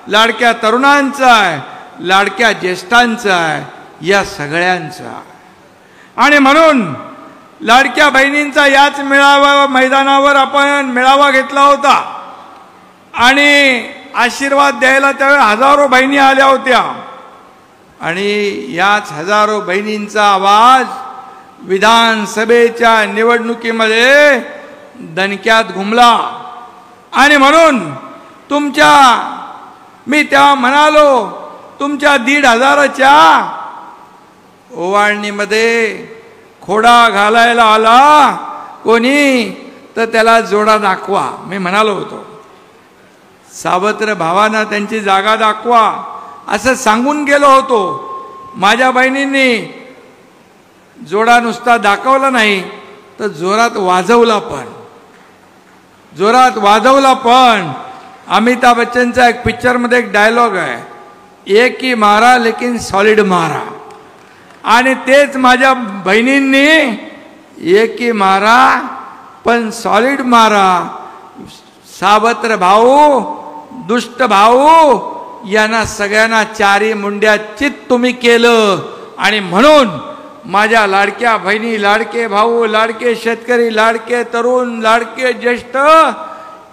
लाडक्या तरुणांचा आहे, लाडक्या ज्येष्ठांचा आहे, या सगळ्यांचा. आणि म्हणून लाडक्या बहिणींचा याच मैदानावर आपण मेळावा घेतला होता आणि आशीर्वाद द्यायला त्यावेळी हजारो बहिणी आल्या होत्या. आणि याच हजारो बहिणींचा आवाज विधानसभेच्या निवडणुकीमध्ये दणक्यात घुमला. आणि म्हणून मी तेव्हा म्हणालो, तुमच्या 1,500च्या ओवाळणीमध्ये खोडा घालायला आला कोणी तर त्याला जोडा दाखवा. मी म्हणालो होतो, सावत्र भावांना त्यांची जागा दाखवा असं सांगून गेलो होतो. माझ्या बहिणींनी जोडा नुसता दाखवला नाही तर जोरात वाजवला पण. अमिताभ बच्चनचा एक पिक्चरमध्ये एक डायलॉग आहे, एक ही मारा लेकिन सॉलिड मारा. आणि तेच माझ्या बहिणींनी एक ही मारा पण सॉलिड मारा. सावत्र भाऊ, दुष्ट भाऊ यांना सगळ्यांना चारी मुंड्या चित तुम्ही केलं. आणि म्हणून माझ्या लाडक्या बहिणी, लाडके भाऊ, लाडके शेतकरी, लाडके तरुण, लाडके ज्येष्ठ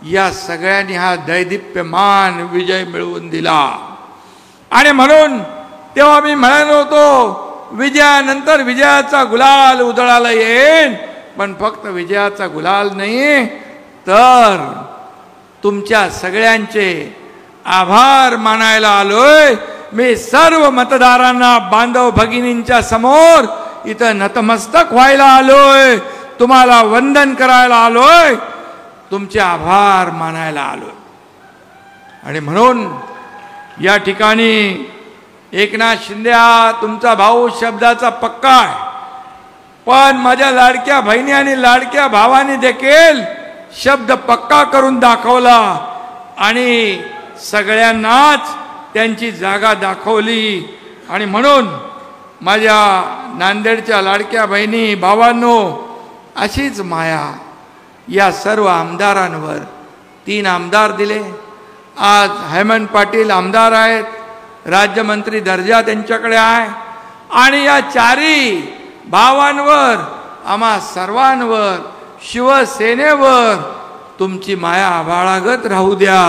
या सगळ्यांनी हा दैदिप्यमान विजय मिळवून दिला. आणि म्हणून तेव्हा मी म्हणालो होतो, विजयानंतर विजयाचा गुलाल उधळायला येईल, पण फक्त विजयाचा गुलाल नाही तर तुमच्या सगळ्यांचे आभार मानायला आलोय. मी सर्व मतदारांना, बांधव भगिनींच्या समोर इथं नतमस्तक व्हायला आलोय, तुम्हाला वंदन करायला आलोय, तुमचे आभार मानायला आलोय. आणि म्हणून या ठिकाणी एकनाथ शिंदे हा तुमचा भाऊ शब्दाचा पक्का आहे, पण माझ्या लाडक्या बहिणी आणि लाडक्या भावांनी देखील शब्द पक्का करून दाखवला आणि सगळ्यांनाच त्यांची जागा दाखवली. आणि म्हणून माझ्या नांदेडच्या लाडक्या बहिणी भावांनो, अशीच माया या सर्व आमदारांवर, 3 आमदार दिले. आज हेमंत पाटील आमदार आहेत, राज्यमंत्री दर्जा त्यांच्याकडे आहे. आणि या 4ही भावांवर, आम्हा सर्वांवर, शिवसेनेवर तुमची माया आभाळागत राहू द्या,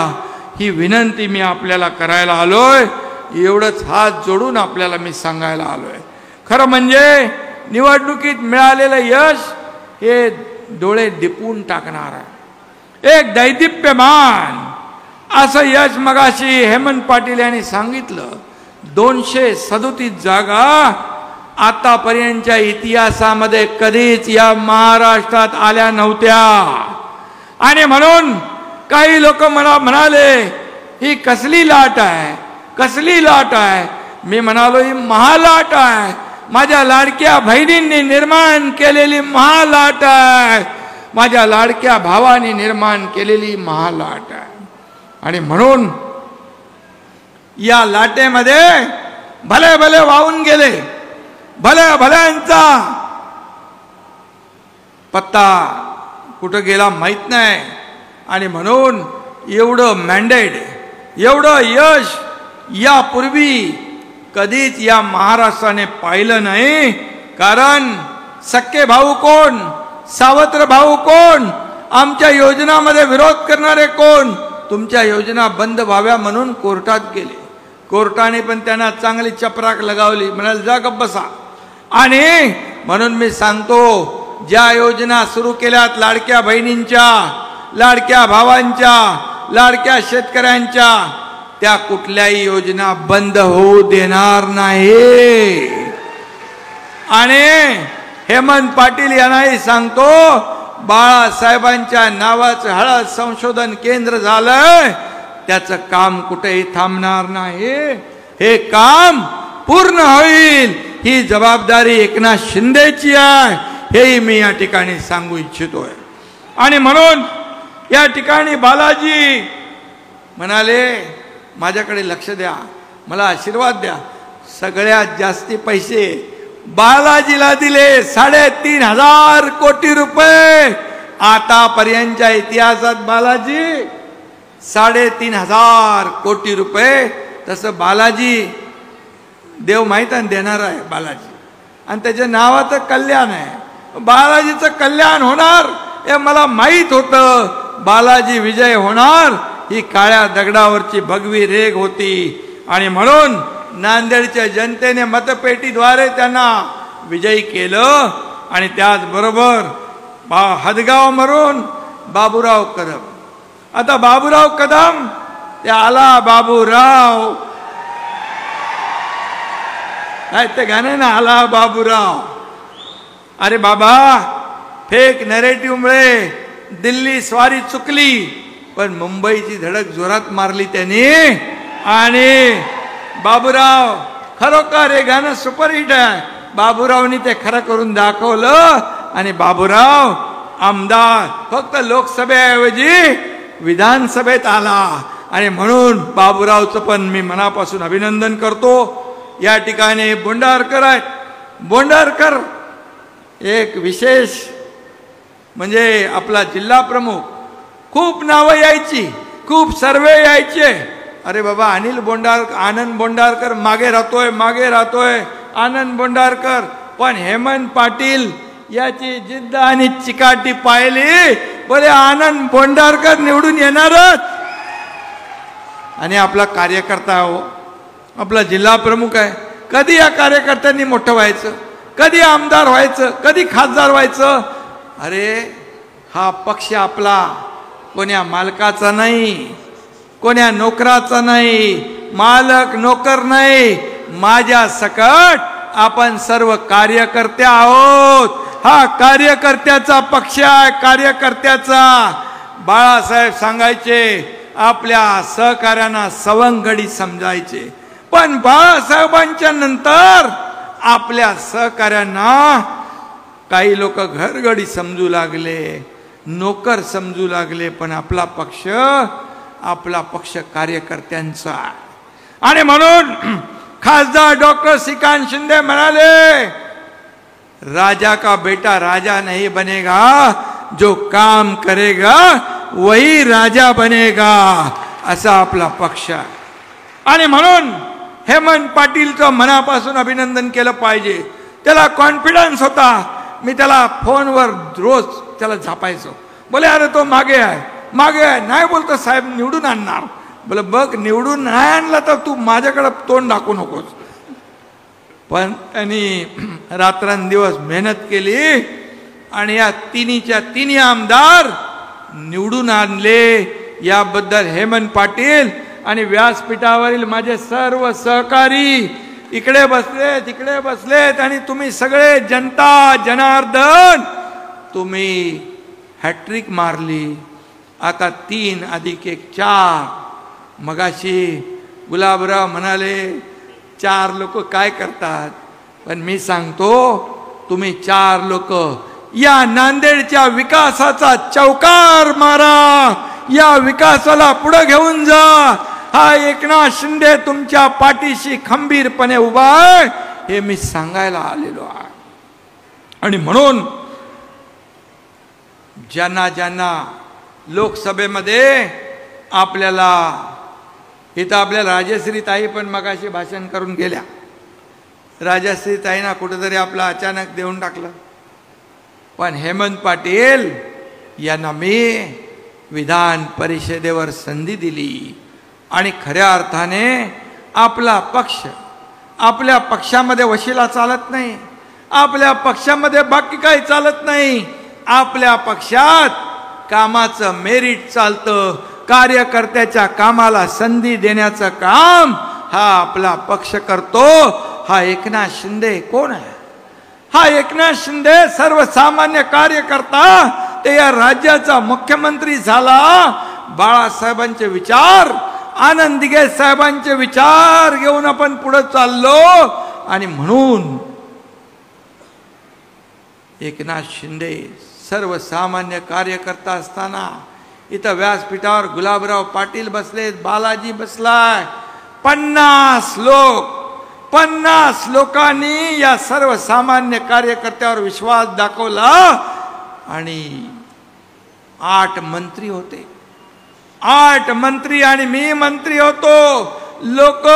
ही विनंती मी आपल्याला करायला आलोय. एवढंच हात जोडून आपल्याला मी सांगायला आलोय. खरं म्हणजे निवडणुकीत मिळालेलं यश हे डोळे दिपवून टाकणार आहे. एक दैदिप्यमान असं यश मगाशी हेमंत पाटील यांनी सांगितलं. 237 जागा आतापर्यंतच्या इतिहासामध्ये कधीच या महाराष्ट्रात आल्या नव्हत्या. आणि म्हणून काही लोक मला म्हणाले, ही कसली लाट आहे, कसली लाट आहे. मी म्हणालो, ही महालाट आहे, माझ्या लाडक्या बहिणींनी निर्माण केलेली महालाट आहे, माझ्या लाडक्या भावांनी निर्माण केलेली महालाट आहे. आणि म्हणून या लाटेमध्ये भले भले वाहून गेले, भल्या भल्यांचा पत्ता कुठं गेला माहित नाही. आणि म्हणून एवढं मॅन्डेट, एवढं यश यापूर्वी कधीच या महाराष्ट्राने पाहिलं नाही. कारण सक्के भाऊ कोण, सावत्र भाऊ कोण, आमच्या योजनामध्ये विरोध करणारे कोण, तुमच्या योजना बंद व्हाव्या म्हणून कोर्टात गेले. कोर्टाने पण त्यांना चांगली चपराक लगावली, म्हणाल जा गप्प बसा. आणि म्हणून मी सांगतो, ज्या योजना सुरू केल्यात लाडक्या बहिणींच्या, लाडक्या भावांच्या, लाडक्या शेतकऱ्यांच्या, त्या कुठल्याही योजना बंद होऊ देणार नाही. आणि हेमंत पाटील यांनाही सांगतो, बाळासाहेबांच्या नावाचं हळद संशोधन केंद्र झालंय, त्याचं काम कुठेही थांबणार नाही. हे काम पूर्ण होईल, ही जबाबदारी एकनाथ शिंदेची आहे, हेही मी या ठिकाणी सांगू इच्छितोय. आणि म्हणून या ठिकाणी बालाजी म्हणाले, माझ्याकडे लक्ष द्या, मला आशीर्वाद द्या. सगळ्यात जास्ती पैसे बालाजीला दिले, 3,500 कोटी रुपये. आतापर्यंतच्या इतिहासात बालाजी 3,500 कोटी रुपये. तसं बालाजी देव माहीत आहे देणार आहे बालाजी, आणि त्याच्या नावाचं कल्याण आहे. बालाजीचं कल्याण होणार हे मला माहीत होतं. बालाजी विजय होणार ही काळ्या दगडावरची भगवी रेघ होती, आणि म्हणून नांदेडच्या जनतेने मतपेटीद्वारे त्यांना विजयी केलं. आणि त्याचबरोबर हदगाव मरून बाबूराव कदम. आता बाबूराव कदम ते आला बाबूराव, काय ते गाणं ना, आला बाबूराव. अरे बाबा, फेक नरेटिव्हमुळे दिल्ली स्वारी चुकली, पण मुंबईची धडक जोरात मारली त्यांनी. आणि बाबूराव खरोखर हे गाणं सुपरहिट आहे. बाबूरावनी ते खरं करून दाखवलं, आणि बाबूराव आमदार फक्त लोकसभेऐवजी विधानसभेत आला. आणि म्हणून बाबूरावचं पण मी मनापासून अभिनंदन करतो. या ठिकाणी बोंडारकर आहेत. बोंडारकर एक विशेष म्हणजे आपला जिल्हा प्रमुख. खूप नावं यायची, खूप सर्वे यायचे. अरे बाबा, अनिल बोंडारकर, आनंद बोंडारकर मागे राहतोय आनंद बोंडारकर. पण हेमंत पाटील याची जिद्द आणि चिकाटी पाहिली, बोले आनंद बोंडारकर निवडून येणारच. आणि आपला कार्यकर्ता हो, आपला जिल्हा प्रमुख आहे. कधी या कार्यकर्त्यांनी मोठं व्हायचं, कधी आमदार व्हायचं, कधी खासदार व्हायचं. अरे हा पक्ष आपला कोण्या मालकाचा नाही, कोण्या नोकराचा नाही, मालक नोकर नाही, माझ्या सकट आपण सर्व कार्यकर्ते आहोत. हा कार्यकर्त्याचा पक्ष आहे, कार्यकर्त्याचा. बाळासाहेब सांगायचे आपल्या सहकार्यांना सवंगडी समजायचे, पण बाळासाहेबांच्या नंतर आपल्या सहकार्यांना काही लोक घरगडी समजू लागले, नोकर समजू लागले. पण आपला पक्ष कार्यकर्त्यांचा. आणि म्हणून खासदार डॉक्टर श्रीकांत शिंदे म्हणाले, राजा का बेटा राजा नहीं बनेगा, जो काम करेगा वही राजा बनेगा, असा आपला पक्ष आहे. आणि म्हणून हेमंत पाटीलचं मनापासून अभिनंदन केलं पाहिजे. त्याला कॉन्फिडन्स होता. मी त्याला फोनवर रोज त्याला झापायचो. बोले अरे तो मागे आहे. नाही बोलतो साहेब निवडून आणणार. बोले बघ, निवडून नाही आणला तर तू माझ्याकडे तोंड दाखवू नकोस. पण त्यांनी रात्रंदिवस मेहनत केली, आणि या तिन्ही आमदार निवडून आणले. याबद्दल हेमंत पाटील आणि व्यासपीठावरील माझे सर्व सहकारी इकडे बसलेत, आणि तुम्ही सगळे जनता जनार्दन, तुम्ही हॅट्रिक मारली. आता 3 + 1 4. मगाशी गुलाबराव म्हणाले 4 लोक काय करतात, पण मी सांगतो तुम्ही 4 लोक या नांदेडच्या विकासाचा चौकार मारा, या विकासाला पुढे घेऊन जा. हा एकनाथ शिंदे तुमच्या पाठीशी खंबीरपणे उभा आहे, हे मी सांगायला आलेलो आहे. आणि म्हणून ज्यांना लोकसभेमध्ये आपल्याला राजश्री ताई पण मगाशी भाषण करून गेल्या. राजश्री ताईंना कुठेतरी आपलं अचानक देऊन टाकलं. पण हेमंत पाटील यांना मी विधान परिषदेवर संधी दिली, आणि खऱ्या अर्थाने आपला पक्ष, आपल्या पक्षामध्ये वशिला चालत नाही, आपल्या पक्षामध्ये बाकी काही चालत नाही. आपल्या पक्षात कामाचं मेरिट चालतं. कार्यकर्त्याच्या कामाला संधी देण्याचं काम हा आपला पक्ष करतो. हा एकनाथ शिंदे कोण आहे? हा एकनाथ शिंदे सर्वसामान्य कार्यकर्ता, ते या राज्याचा मुख्यमंत्री झाला. बाळासाहेबांचे विचार, आनंद दिघे साहेबांचे विचार घेऊन आपण पुढे चाललो. आणि म्हणून एकनाथ शिंदे सर्वसामान्य कार्यकर्ता असताना इथं व्यासपीठावर गुलाबराव पाटील बसलेत, बालाजी बसलाय. 50 लोकांनी या सर्वसामान्य कार्यकर्त्यावर विश्वास दाखवला. आणि 8 मंत्री होते. 8 मंत्री आणि मी मंत्री होतो. लोक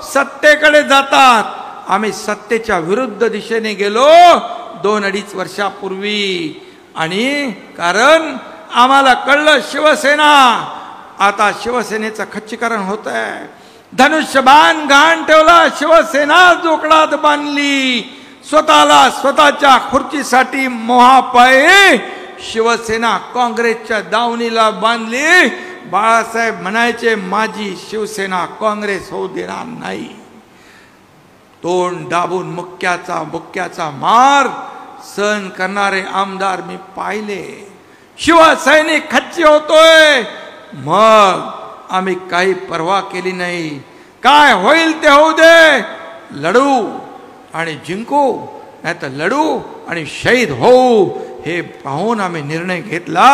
सत्तेकडे जातात, आम्ही सत्तेच्या विरुद्ध दिशेने गेलो 2-2.5 वर्षापूर्वी. आणि कारण आम्हाला कळलं शिवसेना, आता शिवसेनेचं खच्चीकरण होत आहे. धनुष्यबाण गहाण ठेवला, शिवसेना जोकडात बांधली. स्वतःला स्वतःच्या खुर्चीसाठी मोहापायी शिवसेना काँग्रेसच्या दावणीला बांधली. बाळासाहेब म्हणायचे माझी शिवसेना काँग्रेस होऊ देणार नाही. तोंड दाबून मुक्क्याचा मार सहन करणारे आमदार मी पाहिले. शिवसैनिक खच्ची होतोय, मग आम्ही काही पर्वा केली नाही. काय होईल ते होऊ दे, लढू आणि जिंकू, नाही तर लढू आणि शहीद होऊ, हे पाहून आम्ही निर्णय घेतला.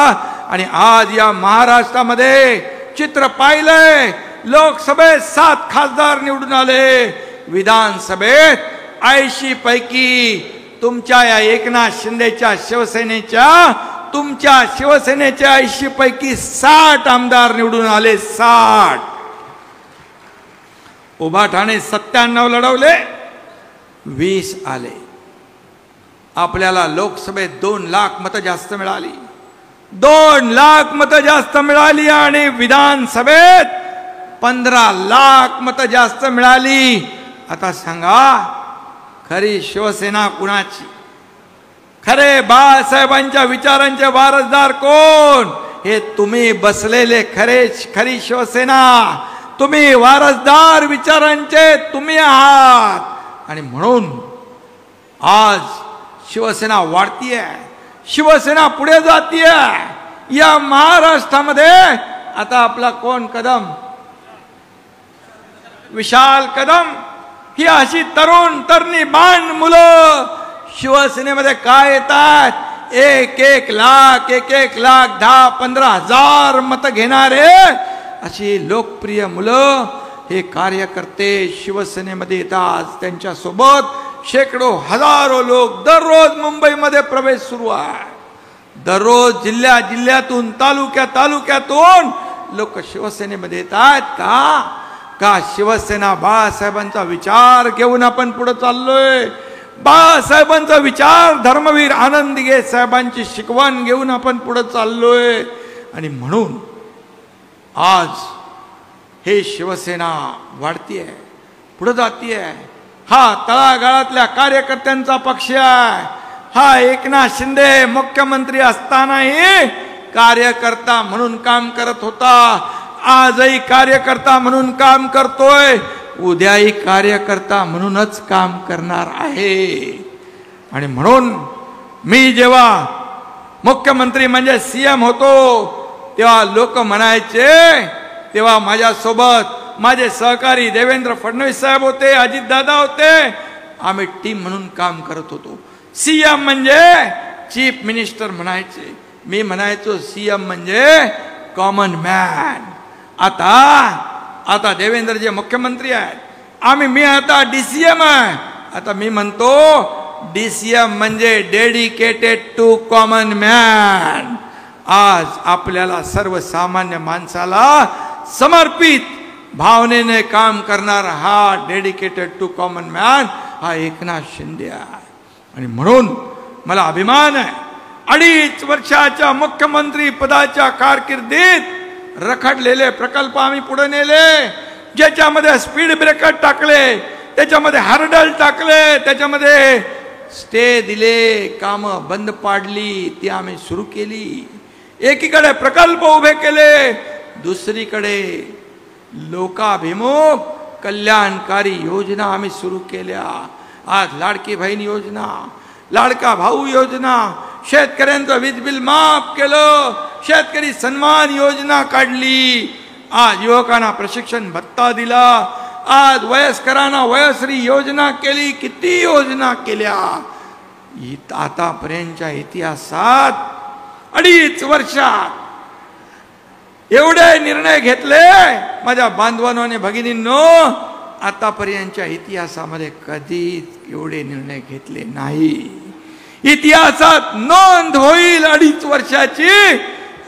आणि आज या महाराष्ट्रामध्ये चित्र पाहिलंय. लोकसभेत 7 खासदार निवडून आले, विधानसभेत 80 पैकी तुमच्या या एकनाथ शिंदेच्या शिवसेनेच्या, तुमच्या शिवसेनेच्या 80 पैकी 60 आमदार निवडून आले. 60. उभाठाणे 97 लढवले, 20 आले. आपल्याला लोकसभेत 2 लाख मतं जास्त मिळाली, 2 लाख मतं जास्त मिळाली. आणि विधानसभेत 15 लाख मतं जास्त मिळाली. आता सांगा खरी शिवसेना कुणाची? खरे बाळासाहेबांच्या विचारांचे वारसदार कोण? हे तुम्ही बसलेले खरी शिवसेना, तुम्ही वारसदार विचारांचे तुम्ही आहात. आणि म्हणून आज शिवसेना वाढतीये, शिवसेना पुढे जातीये. या महाराष्ट्रामध्ये आता आपला कोण कदम, विशाल कदम, ही अशी तरुण बाण मुलं शिवसेनेमध्ये काय येतात? 1-1 लाख 10-15 हजार मतं घेणारे अशी लोकप्रिय मुलं, हे कार्यकर्ते शिवसेनेमध्ये येतात. त्यांच्या सोबत शेकडो हजारो लोक दररोज मुंबईमध्ये प्रवेश सुरू आहे. दररोज जिल्ह्यातून तालुक्यातून लोक शिवसेनेमध्ये येतात. का शिवसेना बाळासाहेबांचा विचार घेऊन आपण पुढे चाललोय. बाळासाहेबांचा विचार, धर्मवीर आनंद दिघे साहेबांची शिकवण घेऊन आपण पुढे चाललोय. आणि म्हणून आज हे शिवसेना वाढतीये, पुढे जातीये. हा तळागाळातल्या कार्यकर्त्यांचा पक्ष आहे. हा एकनाथ शिंदे मुख्यमंत्री असतानाही कार्यकर्ता म्हणून काम करत होता, आजही कार्यकर्ता म्हणून काम करतोय, उद्याही कार्यकर्ता म्हणूनच काम करणार आहे. आणि म्हणून मी जेव्हा मुख्यमंत्री म्हणजे सीएम होतो तेव्हा लोक म्हणायचे, तेव्हा माझ्यासोबत माझे सहकारी देवेंद्र फडणवीस साहेब होते, अजितदादा होते, आम्ही टीम म्हणून काम करत होतो. सीएम म्हणजे चीफ मिनिस्टर म्हणायचे, मी म्हणायचो सीएम म्हणजे कॉमन मॅन. आता देवेंद्र जे मुख्यमंत्री आहेत, मी आता डीसीएम आहे. आता मी म्हणतो डीसीएम म्हणजे डेडिकेटेड टू कॉमन मॅन. आज आपल्याला सर्वसामान्य माणसाला समर्पित भावनेने काम करणारा हा डेडिकेटेड टू कॉमन मॅन हा एकनाथ शिंदे आहे. आणि म्हणून मला अभिमान आहे, 2.5 वर्षाच्या मुख्यमंत्री पदाच्या कारकिर्दीत रखडलेले प्रकल्प आम्ही पुढे नेले, ज्याच्यामध्ये स्पीड ब्रेकर टाकले, त्याच्यामध्ये हार्डल टाकले, त्याच्यामध्ये स्टे दिले, कामं बंद पाडली, ती आम्ही सुरू केली. एकीकडे प्रकल्प उभे केले, दुसरीकडे लोकाभिमुख कल्याणकारी योजना आम्ही सुरू केल्या. आज लाडकी बहीण योजना, लाडका भाऊ योजना, शेतकऱ्यांचं वीज बिल माफ केलं, शेतकरी सन्मान योजना काढली, आज युवकांना प्रशिक्षण भत्ता दिला, आज वयस्करांना वयश्री योजना केली, किती योजना केल्या. आतापर्यंतच्या इतिहासात 2.5 वर्षात एवढे निर्णय घेतले माझ्या बांधवांनो आणि भगिनींनो, आतापर्यंतच्या इतिहासामध्ये कधीच एवढे निर्णय घेतले नाही. इतिहासात नोंद होईल 2.5 वर्षाची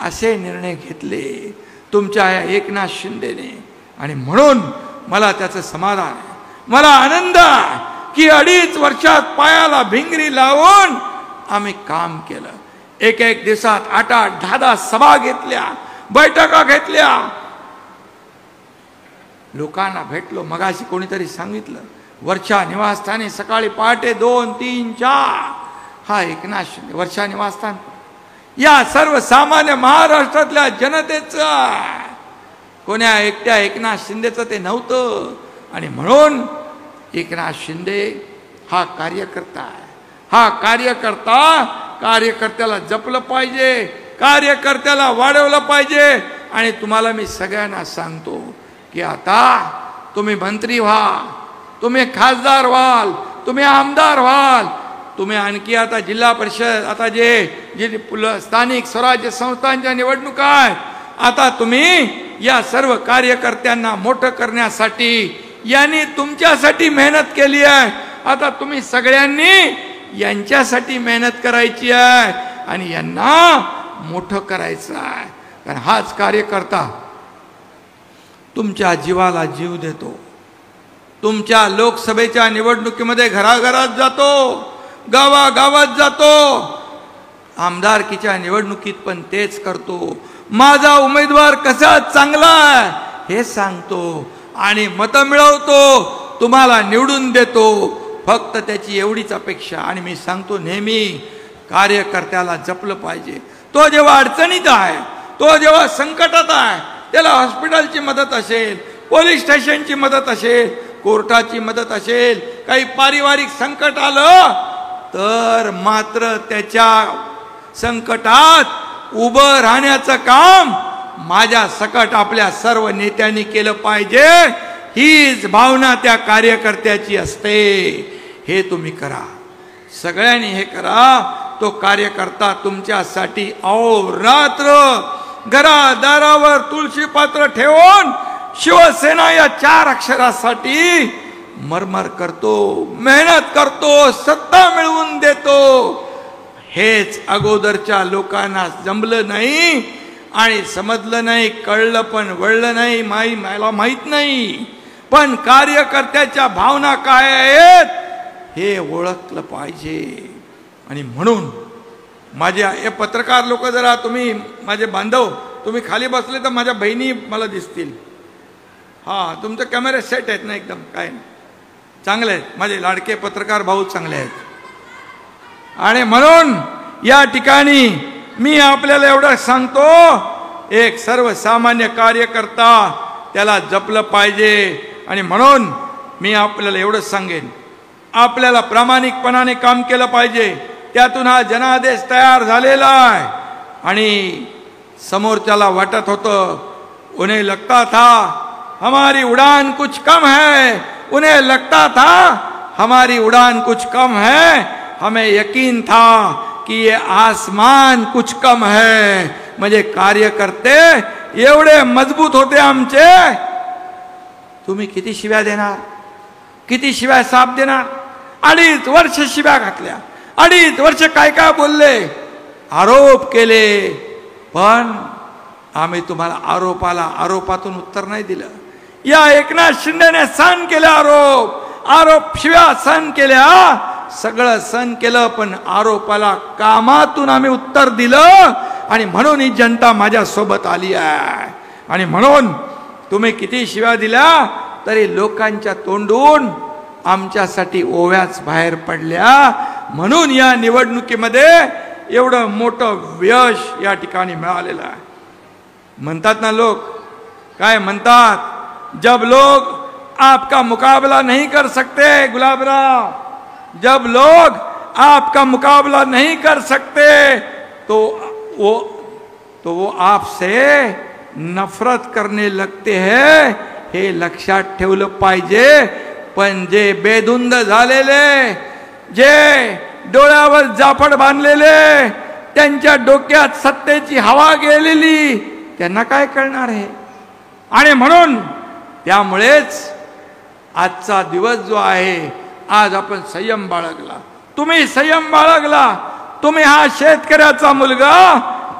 असे निर्णय घेतले. तुमच्या या एकनाथ शिंदेने. आणि म्हणून मला त्याचं समाधान आहे, मला आनंद आहे की 2.5 वर्षात पायाला भिंगरी लावून आम्ही काम केलं. एक दिवसात 8-8, 10-10 सभा घेतल्या, बैठका घेतल्या, लोकांना भेटलो. मगाशी कोणीतरी सांगितलं, वर्षा निवासस्थानी सकाळी पहाटे 2, 3, 4 हा एकनाथ शिंदे वर्षा निवासस्थान या सर्वसामान्य महाराष्ट्रातल्या जनतेचं, कोण्या एकट्या एकनाथ शिंदेचं ते नव्हतं. आणि म्हणून एकनाथ शिंदे हा कार्यकर्ता आहे. हा कार्यकर्त्याला जपलं पाहिजे, कार्यकर्त्याला वाढवलं पाहिजे. आणि तुम्हाला मी सगळ्यांना सांगतो की आता तुम्ही मंत्री व्हा, तुम्ही खासदार व्हाल, तुम्ही आमदार व्हाल, तुम्ही आणखी आता जिल्हा परिषद, आता जे स्थानिक स्वराज्य संस्थांच्या निवडणुका आहेत, आता तुम्ही या सर्व कार्यकर्त्यांना मोठं करण्यासाठी यांनी तुमच्यासाठी मेहनत केली आहे. आता तुम्ही सगळ्यांनी यांच्यासाठी मेहनत करायची आहे आणि यांना मोठं करायचं आहे. कारण हाच कार्यकर्ता तुमच्या जीवाला जीव देतो, तुमच्या लोकसभेच्या निवडणुकीमध्ये घराघरात जातो, गावागावात जातो, आमदारकीच्या निवडणुकीत पण तेच करतो. माझा उमेदवार कसा चांगला आहे हे सांगतो आणि मतं मिळवतो, तुम्हाला निवडून देतो. फक्त त्याची एवढीच अपेक्षा. आणि मी सांगतो नेहमी, कार्यकर्त्याला जपलं पाहिजे. तो जेव्हा अडचणीत आहे, तो जेव्हा संकटात आहे, त्याला हॉस्पिटलची मदत असेल, पोलीस स्टेशनची मदत असेल, कोर्टाची मदत असेल, काही पारिवारिक संकट आलं तर मात्र त्याच्या संकटात उभं राहण्याचं काम माझ्या सकट आपल्या सर्व नेत्यांनी केलं पाहिजे. हीच भावना त्या कार्यकर्त्याची असते. हे तुम्ही करा, सगळ्यांनी हे करा. तो कार्यकर्ता तुमच्यासाठी अहोरात्र घरादारावर तुळशी पात्र ठेवून शिवसेना या 4 अक्षरासाठी मरमर करतो, मेहनत करतो, सत्ता मिळवून देतो. हेच अगोदरच्या लोकांना जमलं नाही आणि समजलं नाही, कळलं पण वळलं नाही, मला माहित नाही. पण कार्यकर्त्याच्या भावना काय आहेत हे ओळखलं पाहिजे. आणि म्हणून माझ्या हे पत्रकार लोक, जरा तुम्ही माझे बांधव, तुम्ही खाली बसले तर माझ्या बहिणी मला दिसतील. हा, तुमचे कॅमेरे सेट आहेत ना एकदम, काय चांगले आहेत, माझे लाडके पत्रकार भाऊ चांगले आहेत. आणि म्हणून या ठिकाणी मी आपल्याला एवढं सांगतो, एक सर्वसामान्य कार्यकर्ता त्याला जपलं पाहिजे. आणि म्हणून मी आपल्याला एवढं सांगेन, आपल्याला प्रामाणिकपणाने काम केलं पाहिजे. त्यातून हा जनादेश तयार झालेला आहे. आणि समोरच्याला वाटत होतं, उन्हें लगता था हमारी उड़ान कुछ कम है, उन्हें लगता था हमारी उड़ान कुछ कम है, हमें यकीन था कि ये आसमान कुछ कम है. म्हणजे कार्यकर्ते एवढे मजबूत होते आमचे. तुम्ही किती शिव्या देणार, किती शिव्या साप देणार? 2.5 वर्ष शिव्या घातल्या, 2.5 वर्ष काय काय बोलले, आरोप केले, पण आम्ही तुम्हाला आरोपातून उत्तर नाही दिलं. या एकनाथ शिंदेने सहन केले आरोप शिव्या सहन केल्या, सगळं सहन केलं, पण आरोपाला कामातून आम्ही उत्तर दिलं. आणि म्हणून ही जनता माझ्या सोबत आली आहे. आणि म्हणून तुम्ही किती शिव्या दिल्या तरी लोकांच्या तोंडून आमच्यासाठी ओव्याच बाहेर पडल्या. म्हणून या निवडणुकीमध्ये एवढं मोठं यश या ठिकाणी मिळालेलं आहे. म्हणतात ना लोक, काय म्हणतात, जब लोग आपका मुकाबला नहीं कर सकते गुलाबराव, जब लोग आपका मुकाबला नहीं कर सकते तो वो आपसे नफरत करने लगते हैं. हे लक्षात ठेवलं पाहिजे. पण जे बेधुंद झालेले, जे डोळ्यावर जाफड बांधलेले, त्यांच्या डोक्यात सत्तेची हवा गेलेली, त्यांना काय कळणार आहे? आणि म्हणून त्यामुळेच आजचा दिवस जो आहे, आज आपण संयम बाळगला, तुम्ही संयम बाळगला. तुम्ही हा शेतकऱ्याचा मुलगा,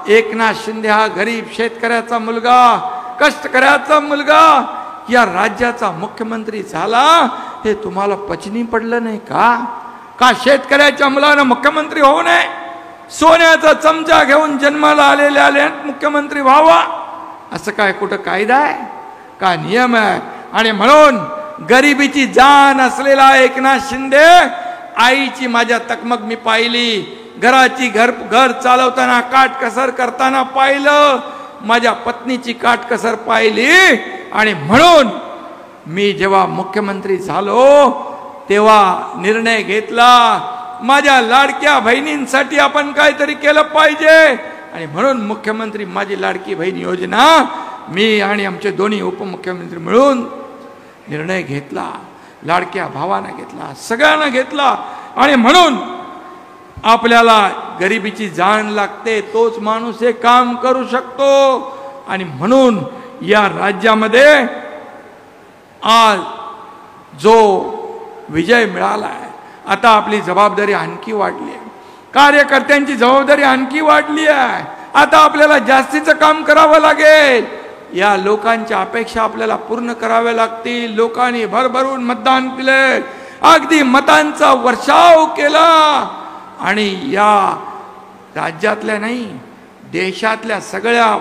एकनाथ शिंदे हा गरीब शेतकऱ्याचा मुलगा, कष्टकऱ्याचा मुलगा या राज्याचा मुख्यमंत्री झाला, हे तुम्हाला पचनी पडलं नाही का? का शेतकऱ्याच्या मुलानं मुख्यमंत्री होऊ नये? सोन्याचा चमचा घेऊन जन्माला आलेल्या मुख्यमंत्री व्हावा असं काय कुठं कायदा आहे का, नियम आहे? आणि म्हणून गरिबीची जाण असलेला एकनाथ शिंदे, आईची माझ्या तकमक मी पाहिली, घर चालवताना काटकसर करताना पाहिलं, माझ्या पत्नीची काटकसर पाहिली. आणि म्हणून मी जेव्हा मुख्यमंत्री झालो तेव्हा निर्णय घेतला, माझ्या लाडक्या बहिणींसाठी आपण काहीतरी केलं पाहिजे. आणि म्हणून मुख्यमंत्री माझी लाडकी बहीण योजना मी आणि आमचे दोन्ही उपमुख्यमंत्री मिळून निर्णय घेतला, लाडक्या भावानं घेतला, सगळ्यांना घेतला. आणि म्हणून आपल्याला गरिबीची जाण लागते, तोच माणूस हे काम करू शकतो. आणि म्हणून या राज्यामध्ये आज जो विजय मिळाला आहे, आता आपली जबाबदारी आणखी वाढली आहे, कार्यकर्त्यांची जबाबदारी आणखी वाढली आहे. आता आपल्याला जास्तीचं काम करावं लागेल, या लोकांच्या अपेक्षा आपल्याला पूर्ण कराव्या लागतील. लोकांनी भरभरून मतदान केले, अगदी मतांचा वर्षाव केला. आणि या राज्यातल्या नाही, देशातल्या सगळ्या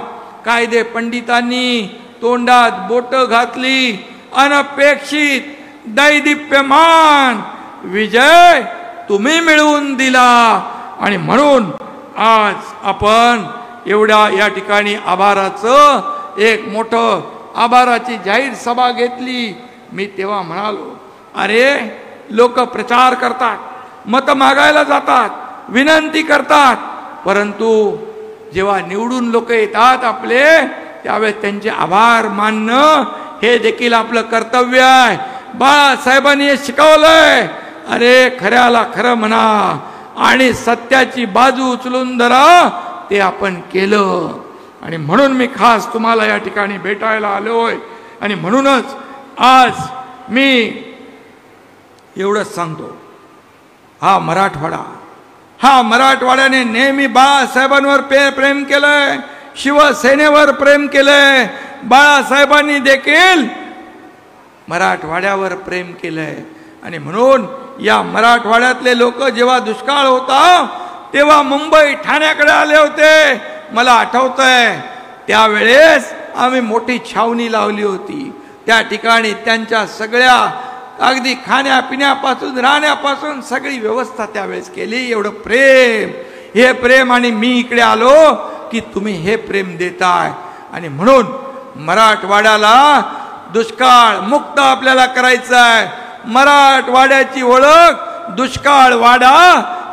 कायदे पंडितांनी तोंडात बोट घातली. अनपेक्षित दैदिप्यमान विजय तुम्ही मिळवून दिला. आणि म्हणून आज आपण एवढ्या या ठिकाणी आभाराचं एक मोठं आभाराची जाहीर सभा घेतली. मी तेव्हा म्हणालो, अरे लोक प्रचार करतात, मत मागायला जातात, विनंती करतात, परंतु जेव्हा निवडून लोक येतात आपले, त्यावेळेस त्यांचे आभार मानणं हे देखील आपलं कर्तव्य आहे. बाळासाहेबांनी हे शिकवलंय, अरे खऱ्याला खरं म्हणा आणि सत्याची बाजू उचलून धरा, ते आपण केलं. आणि म्हणून मी खास तुम्हाला या ठिकाणी भेटायला आलोय. आणि म्हणूनच आज मी एवढंच सांगतो, हा मराठवाड्याने नेहमी बाळासाहेबांवर प्रेम केलंय, शिवसेनेवर प्रेम केलंय. बाळासाहेबांनी देखील मराठवाड्यावर प्रेम केलंय. आणि म्हणून या मराठवाड्यातले लोक जेव्हा दुष्काळ होता तेव्हा मुंबई ठाण्याकडे आले होते. मला आठवतंय, त्यावेळेस आम्ही मोठी छावणी लावली होती. त्या ठिकाणी त्यांच्या सगळ्या अगदी खाण्यापिण्यापासून राहण्यापासून सगळी व्यवस्था त्यावेळेस केली. एवढं प्रेम, हे प्रेम. आणि मी इकडे आलो की तुम्ही हे प्रेम देताय. आणि म्हणून मराठवाड्याला दुष्काळ मुक्त आपल्याला करायचं आहे. मराठवाड्याची ओळख दुष्काळ वाडा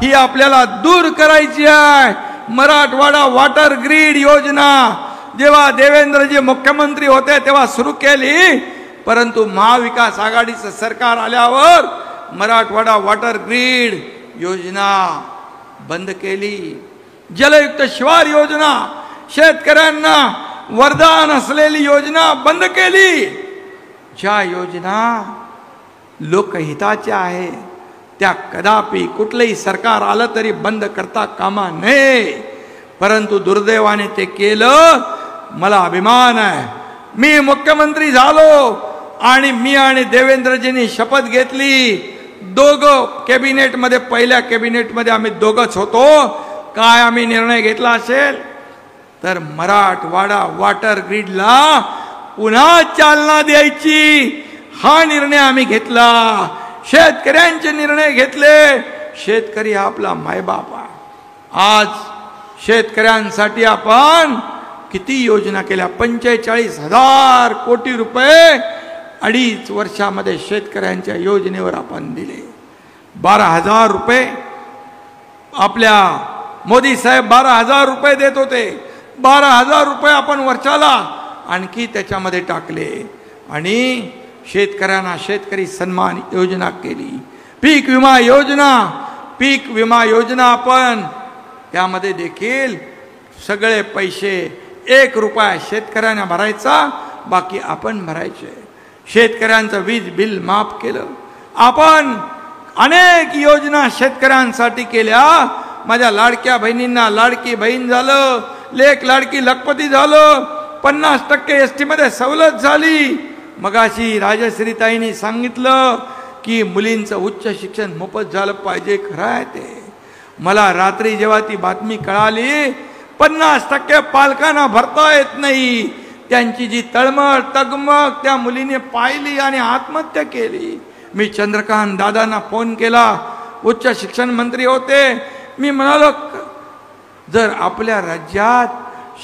ही आपल्याला दूर करायची आहे. मराठवाडा वॉटर ग्रीड योजना जेव्हा देवेंद्रजी मुख्यमंत्री होते तेव्हा सुरू केली, परंतु महाविकास आघाडीचं सरकार आल्यावर मराठवाडा वॉटर ग्रीड योजना बंद केली. जलयुक्त शिवार योजना, शेतकऱ्यांना वरदान असलेली योजना बंद केली. ज्या योजना लोकहिताच्या आहे त्या कदापि कुठलंही सरकार आलं तरी बंद करता कामा नये. परंतु दुर्दैवाने ते केलं. मला अभिमान आहे, मी मुख्यमंत्री झालो आणि मी आणि देवेंद्रजींनी शपथ घेतली. दोघं कॅबिनेटमध्ये, पहिल्या कॅबिनेटमध्ये आम्ही दोघंच होतो. काय आम्ही निर्णय घेतला असेल तर मराठवाडा वॉटर ग्रीडला पुन्हा चालना द्यायची, हा निर्णय आम्ही घेतला. शेतकऱ्यांचे निर्णय घेतले. शेतकरी हा आपला मायबाप आहे. आज शेतकऱ्यांसाठी आपण किती योजना केल्या, 45,000 कोटी रुपये 2.5 वर्षामध्ये शेतकऱ्यांच्या योजनेवर आपण दिले. 12,000 रुपये आपल्या मोदी साहेब 12,000 रुपये देत होते. 12,000 रुपये आपण वर्षाला आणखी त्याच्यामध्ये टाकले. आणि शेतकऱ्यांना शेतकरी सन्मान योजना केली. पीक विमा योजना आपण त्यामध्ये देखील सगळे पैसे 1 रुपया शेतकऱ्यांना भरायचा, बाकी आपण भरायचे. शेतकऱ्यांचं वीज बिल माफ केलं. आपण अनेक योजना शेतकऱ्यांसाठी केल्या. माझ्या लाडक्या बहिणींना लाडकी बहीण झालं, लेक लाडकी लखपती झालं. 50% ST मध्ये सवलत झाली. मगाशी राजश्रीताईंनी सांगितलं की मुलींचं उच्च शिक्षण मोफत झालं पाहिजे. खरं आहे ते. मला रात्री जेव्हा ती बातमी कळाली 50% पालकांना भरता येत नाही, त्यांची जी तळमळ तगमग त्या मुलीने पाहिली आणि आत्महत्या केली. मी चंद्रकांत दादांना फोन केला, उच्च शिक्षण मंत्री होते. मी म्हणालो जर आपल्या राज्यात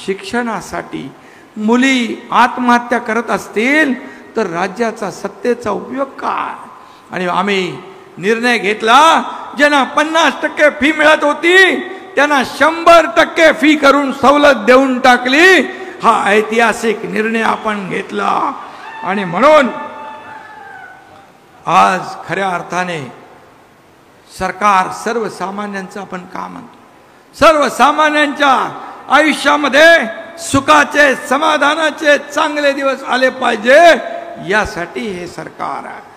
शिक्षणासाठी मुली आत्महत्या करत असतील तर राज्याचा सत्तेचा उपयोग काय. आणि आम्ही निर्णय घेतला, ज्यांना 50% फी मिळत होती त्यांना 100% फी करून सवलत देऊन टाकली. हा ऐतिहासिक निर्णय आपण घेतला. आणि म्हणून आज खऱ्या अर्थाने सरकार सर्वसामान्यांचं आपण का म्हणतो, सर्वसामान्यांच्या आयुष्यामध्ये सुखाचे समाधानाचे चांगले दिवस आले पाहिजे यासाठी हे सरकार आहे.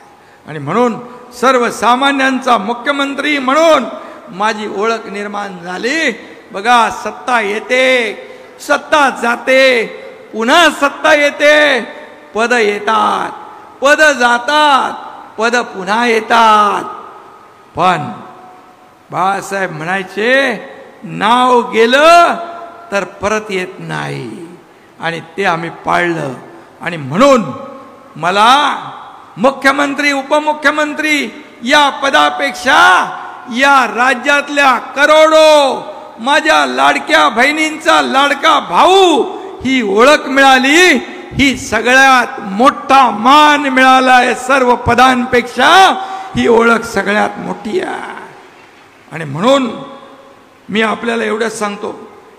आणि म्हणून सर्वसामान्यांचा मुख्यमंत्री म्हणून माझी ओळख निर्माण झाली. बघा, सत्ता येते, सत्ता जाते, पुन्हा सत्ता येते, पद येतात, पद जातात, पद पुन्हा येतात. पण बाळासाहेब म्हणायचे नाव गेलं तर परत येत नाही. आणि ते आम्ही पाळलं. आणि म्हणून मला मुख्यमंत्री उपमुख्यमंत्री या पदापेक्षा या राज्यातल्या करोडो माझ्या लाडक्या बहिणींचा लाडका भाऊ ही ओळख मिळाली. ही सगळ्यात मोठा मान मिळाला आहे. सर्व पदांपेक्षा ही ओळख सगळ्यात मोठी आहे. आणि म्हणून मी आपल्याला एवढंच सांगतो,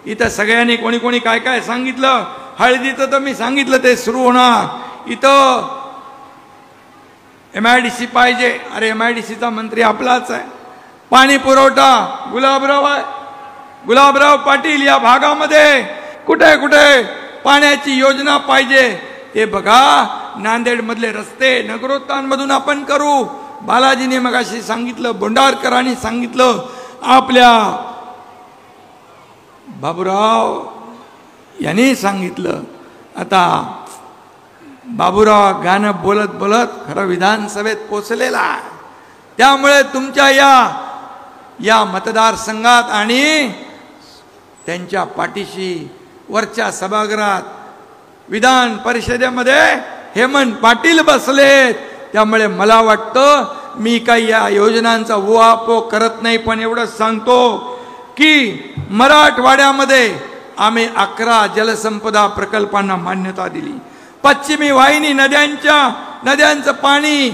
इथं सगळ्यांनी कोणी कोणी काय काय सांगितलं. हळदीचं तर मी सांगितलं ते सुरू होणार. इथं MIDC पाहिजे. अरे MIDCचा मंत्री आपलाच आहे. पाणी पुरवठा गुलाबराव आहे, गुलाबराव पाटील. या भागामध्ये कुठे कुठे पाण्याची योजना पाहिजे ते बघा. नांदेड मधले रस्ते नगरोत्थानमधून आपण करू. बालाजीने मगाशी सांगितलं, बोंडारकरांनी सांगितलं, आपल्या बाबूराव यांनी सांगितलं. आता बाबूराव गाणं बोलत बोलत खरं विधानसभेत पोचलेला आहे. त्यामुळे तुमच्या या मतदारसंघात आणि त्यांच्या पाठीशी वरच्या सभागृहात विधान परिषदेमध्ये हेमंत पाटील बसलेत. त्यामुळे मला वाटतं मी काही या योजनांचा उहापोह करत नाही, पण एवढंच सांगतो की मराठवाड्यामध्ये आम्ही 11 जलसंपदा प्रकल्पांना मान्यता दिली. पश्चिमी वाहिनी नद्यांचं पाणी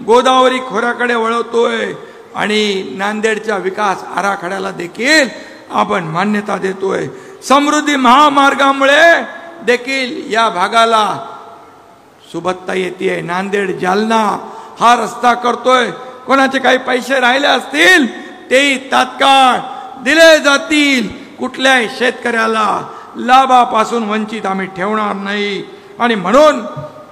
गोदावरी खोऱ्याकडे वळवतोय आणि नांदेडच्या विकास आराखड्याला देखील आपण मान्यता देतोय. समृद्धी महामार्गामुळे देखील या भागाला सुबत्ता येते. नांदेड जालना हा रस्ता करतोय. कोणाचे काही पैसे राहिले असतील तेही तात्काळ दिले जातील. कुठल्याही शेतकऱ्याला लाभापासून वंचित आम्ही ठेवणार नाही. आणि म्हणून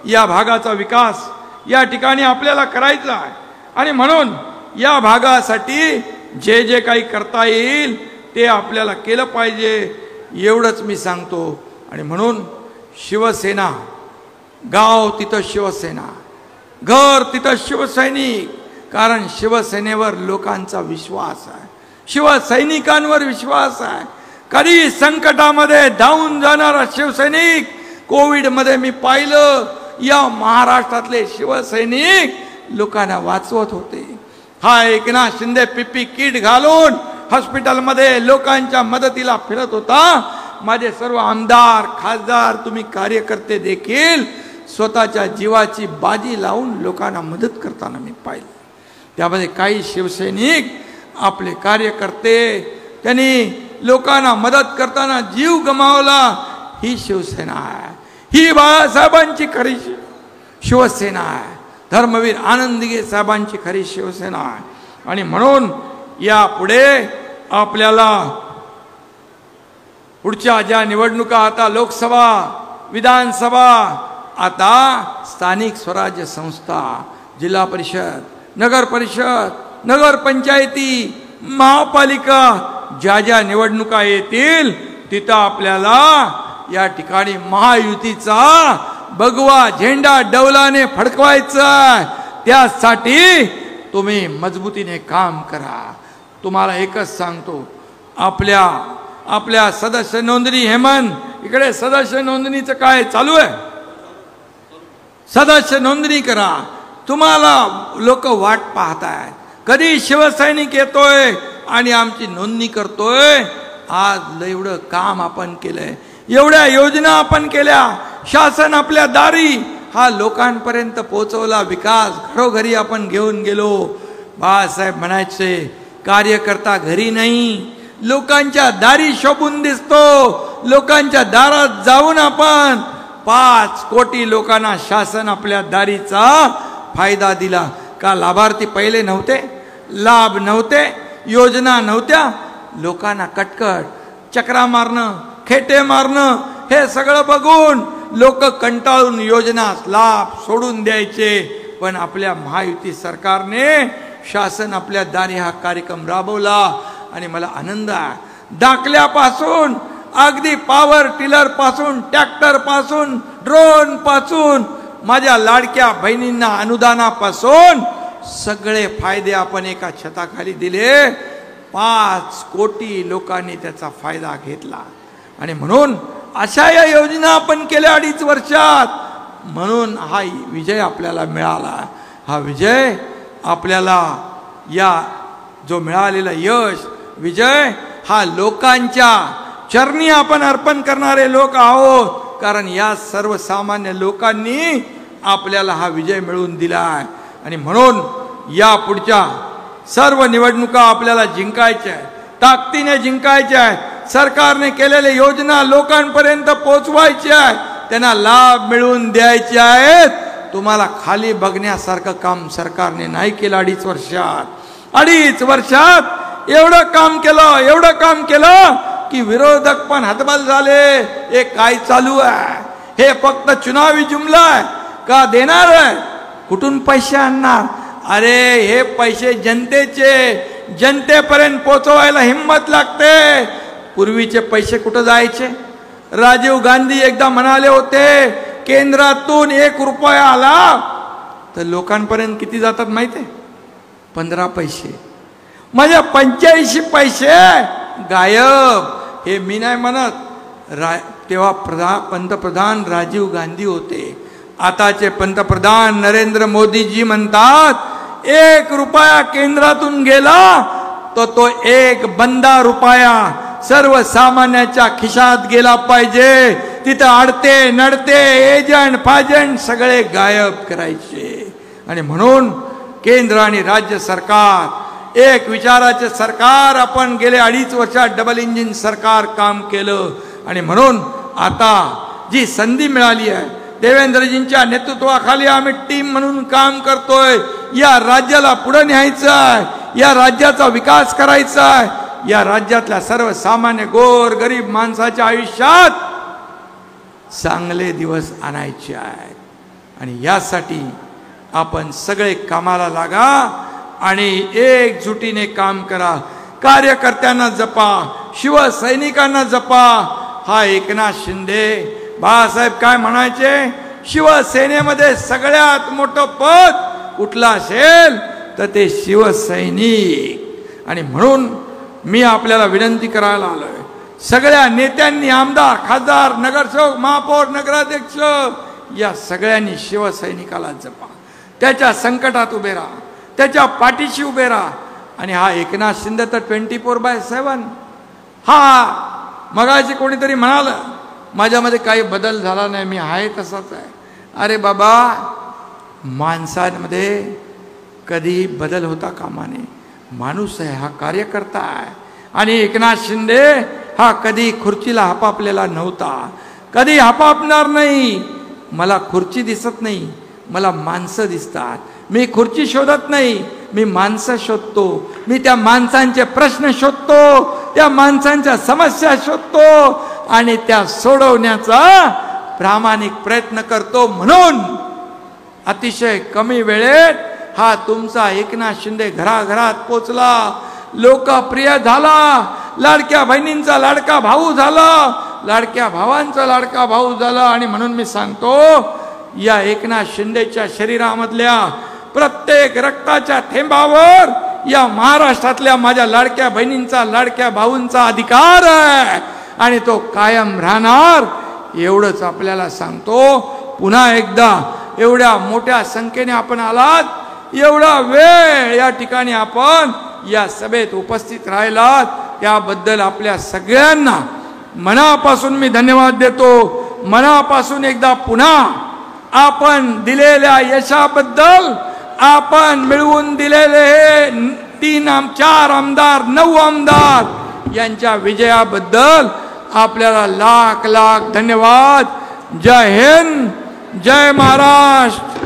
या भागाचा विकास या ठिकाणी आपल्याला करायचा आहे. आणि म्हणून या भागासाठी जे जे काही करता येईल ते आपल्याला केलं पाहिजे एवढंच मी सांगतो. आणि म्हणून शिवसेना, गाव तिथं शिवसेना, घर तिथं शिवसैनिक. कारण शिवसेनेवर लोकांचा विश्वास आहे, शिवसैनिकांवर विश्वास आहे. कधी संकटामध्ये धावून जाणारा शिवसैनिक. कोविडमध्ये मी पाहिलं या महाराष्ट्रातले शिवसैनिक लोकांना वाचवत होते. हा एकनाथ शिंदे PPE किट घालून हॉस्पिटलमध्ये लोकांच्या मदतीला फिरत होता. माझे सर्व आमदार खासदार तुम्ही कार्यकर्ते देखील स्वतःच्या जीवाची बाजी लावून लोकांना मदत करताना मी पाहिलं. त्यामध्ये काही शिवसैनिक आपले कार्यकर्ते त्यांनी लोकांना मदत करताना जीव गमावला. ही शिवसेना आहे, ही बाळासाहेबांची खरी शिवसेना आहे, धर्मवीर आनंदगे साहेबांची खरी शिवसेना आहे. आणि म्हणून यापुढे आपल्याला पुढच्या ज्या निवडणुका, आता लोकसभा, विधानसभा, आता स्थानिक स्वराज्य संस्था, जिल्हा परिषद, नगर परिषद, नगरपंचायती, महापालिका, ज्या ज्या निवडणुका येतील तिथं आपल्याला या ठिकाणी महायुतीचा भगवा झेंडा डौलाने फडकवायचा. त्यासाठी तुम्ही मजबूतीने काम करा. तुम्हाला एकच सांगतो, आपल्या सदस्य नोंदणी, हेमंत इकडे सदस्य नोंदणीचं काय चालू आहे? सदस्य नोंदणी करा. तुम्हाला लोक वाट पाहतायत, कधी शिवसैनिक येतोय आणि आमची नोंदणी करतोय. आज एवढं काम आपण केलंय, एवढ्या योजना आपण केल्या, शासन आपल्या दारी हा लोकांपर्यंत पोहोचवला, विकास घरोघरी आपण घेऊन गेलो. बाळासाहेब म्हणायचे, कार्यकर्ता घरी नाही, लोकांच्या दारी शोभून दिसतो. लोकांच्या दारात जाऊन आपण 5 कोटी लोकांना शासन आपल्या दारीचा फायदा दिला. का लाभार्थी पहिले नव्हते? लाभ नव्हते, योजना नव्हत्या. लोकांना कटकट, चक्रा मारणं, खेटे मारणं हे सगळं बघून लोक कंटाळून योजना लाभ सोडून द्यायचे. पण आपल्या महायुती सरकारने शासन आपल्या दारी हा कार्यक्रम राबवला आणि मला आनंद आहे. दाखल्यापासून अगदी पॉवर टिलर पासून, ट्रॅक्टर पासून, ड्रोन पासून, माझ्या लाडक्या बहिणींना अनुदानापासून सगळे फायदे आपण एका छताखाली दिले. 5 कोटी लोकांनी त्याचा फायदा घेतला. आणि म्हणून अशा या योजना आपण केल्या 2.5 वर्षात. म्हणून हा विजय आपल्याला मिळाला. हा विजय आपल्याला, या जो मिळालेला यश, विजय हा लोकांच्या चरणी आपण अर्पण करणारे लोक आहोत. कारण या सर्वसामान्य लोकांनी आपल्याला हा विजय मिळवून दिला आहे. आणि म्हणून या पुढच्या सर्व निवडणुका आपल्याला जिंकायच्या आहेत, ताकदीने जिंकायच्या आहेत. सरकारने केलेल्या योजना लोकांपर्यंत पोहोचवायच्या आहेत, त्यांना लाभ मिळवून द्यायचे आहेत. तुम्हाला खाली बघण्यासारखं काम सरकारने नाही केलं 2.5 वर्षात. 2.5 वर्षात एवढं काम केलं की विरोधक पण हतबल झाले. हे काय चालू आहे? हे फक्त चुनावी जुमला आहे का? देणार आहे कुठून पैसे आणणार? अरे हे पैसे जनतेचे, जनतेपर्यंत पोहोचवायला हिम्मत लागते. पूर्वीचे पैसे कुठं जायचे? राजीव गांधी एकदा म्हणाले होते, केंद्रातून 1 रुपया आला तर लोकांपर्यंत किती जातात माहिती आहे? 15 पैसे. म्हणजे 85 पैसे गायब. हे मी नाही म्हणत, तेव्हा पंतप्रधान राजीव गांधी होते. आताचे पंतप्रधान नरेंद्र मोदीजी म्हणतात, 1 रुपया केंद्रातून गेला तर तो 1 बंदा रुपया सर्वसामान्याच्या खिशात गेला पाहिजे. तिथं अडते नडते एजंट फाजंट सगळे गायब करायचे. आणि म्हणून केंद्र आणि राज्य सरकार एक विचाराचे सरकार. आपण गेले 2.5 वर्षात डबल इंजिन सरकार काम केलं. आणि म्हणून आता जी संधी मिळाली आहे, देवेंद्रजींच्या नेतृत्वाखाली आम्ही टीम म्हणून काम करतोय. या राज्याला पुढे न्यायचं आहे, या राज्याचा विकास करायचा आहे, या राज्यातल्या सर्वसामान्य गोर गरीब माणसाच्या आयुष्यात चांगले दिवस आणायचे आहेत. आणि यासाठी आपण सगळे कामाला लागा आणि एकजुटीने काम करा. कार्यकर्त्यांना जपा, शिवसैनिकांना जपा. हा एकनाथ शिंदे बाळासाहेब काय म्हणायचे, शिवसेनेमध्ये सगळ्यात मोठं पद कुठलं असेल तर ते शिवसैनिक. आणि म्हणून मी आपल्याला विनंती करायला आलोय, सगळ्या नेत्यांनी, आमदार, खासदार, नगरसेवक, महापौर, नगराध्यक्ष या सगळ्यांनी शिवसैनिकाला जपा. त्याच्या संकटात उभे राहा, त्याच्या पाठीशी उभे राहा. आणि हा एकनाथ शिंदे तर 24/7. हा मगाशी कोणीतरी म्हणाल माझ्यामध्ये काही बदल झाला नाही, मी आहे तसाच आहे. अरे बाबा, माणसांमध्ये कधी बदल होता कामा नये. माणूस आहे, हा कार्यकर्ता आहे. आणि एकनाथ शिंदे हा कधी खुर्चीला हपापलेला नव्हता, कधी हपापणार नाही. मला खुर्ची दिसत नाही, मला माणसं दिसतात. मी खुर्ची शोधत नाही, मी माणसं शोधतो. मी त्या माणसांचे प्रश्न शोधतो, त्या माणसांच्या समस्या शोधतो आणि त्या सोडवण्याचा प्रामाणिक प्रयत्न करतो. म्हणून अतिशय कमी वेळेत हा तुमचा एकनाथ शिंदे घराघरात पोचला, लोकप्रिय झाला, लाडक्या बहिणींचा लाडका भाऊ झाला, लाडक्या भावांचा लाडका भाऊ झाला. आणि म्हणून मी सांगतो, या एकनाथ शिंदेच्या शरीरामधल्या प्रत्येक रक्ताच्या थेंबावर या महाराष्ट्रातल्या माझ्या लाडक्या बहिणींचा लाडक्या भाऊंचा अधिकार आहे आणि तो कायम राहणार. एवढंच आपल्याला सांगतो. पुन्हा एकदा एवढ्या मोठ्या संख्येने आपण आलात, एवढा वेळ या ठिकाणी आपण या सभेत उपस्थित राहिलात, त्याबद्दल आपल्या सगळ्यांना मनापासून मी धन्यवाद देतो. मनापासून एकदा पुन्हा आपण दिलेल्या यशाबद्दल, आपण मिळवून दिलेले हे 4 आमदार 9 आमदार यांच्या विजयाबद्दल आपल्याला लाख लाख धन्यवाद. जय हिंद, जय महाराष्ट्र.